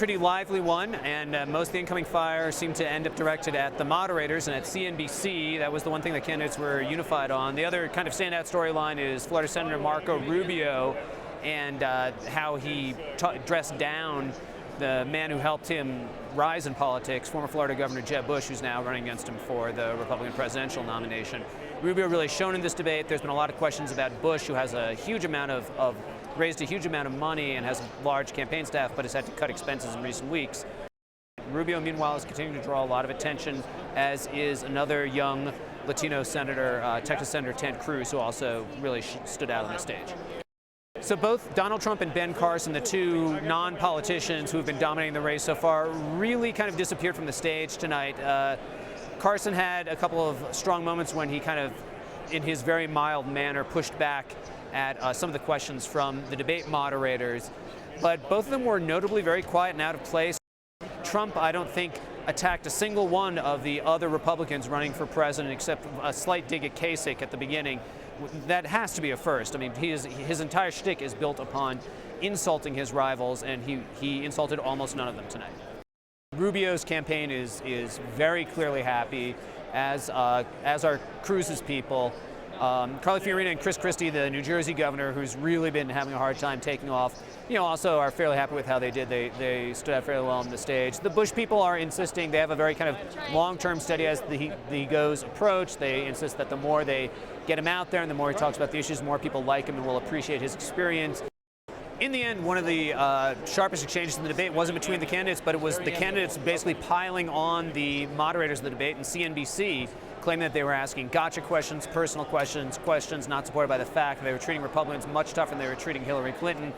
pretty lively one, and most of the incoming fire seemed to end up directed at the moderators and at CNBC. That was the one thing the candidates were unified on. The other kind of standout storyline is Florida Senator Marco Rubio and how he dressed down the man who helped him rise in politics, former Florida Governor Jeb Bush, who's now running against him for the Republican presidential nomination. Rubio really shone in this debate. There's been a lot of questions about Bush, who has a huge amount raised a huge amount of money and has a large campaign staff, but has had to cut expenses in recent weeks. Rubio, meanwhile, is continuing to draw a lot of attention, as is another young Latino senator, Texas Senator Ted Cruz, who also really stood out on the stage. So both Donald Trump and Ben Carson, the two non-politicians who have been dominating the race so far, really kind of disappeared from the stage tonight. Carson had a couple of strong moments when he kind of, in his very mild manner, pushed back at some of the questions from the debate moderators, but both of them were notably very quiet and out of place. Trump, I don't think, attacked a single one of the other Republicans running for president, except a slight dig at Kasich at the beginning. That has to be a first. I mean, his entire shtick is built upon insulting his rivals, and he insulted almost none of them tonight. Rubio's campaign is very clearly happy, as are Cruz's people. Carly Fiorina and Chris Christie, the New Jersey governor, who's really been having a hard time taking off, also are fairly happy with how they did. They stood out fairly well on the stage. The Bush people are insisting they have a very kind of long-term, steady as the goes approach. They insist that the more they get him out there and the more he talks about the issues, the more people like him and will appreciate his experience. In the end, one of the sharpest exchanges in the debate wasn't between the candidates, but it was the candidates basically piling on the moderators of the debate and CNBC, claiming that they were asking gotcha questions, personal questions, questions not supported by the fact that they were treating Republicans much tougher than they were treating Hillary Clinton.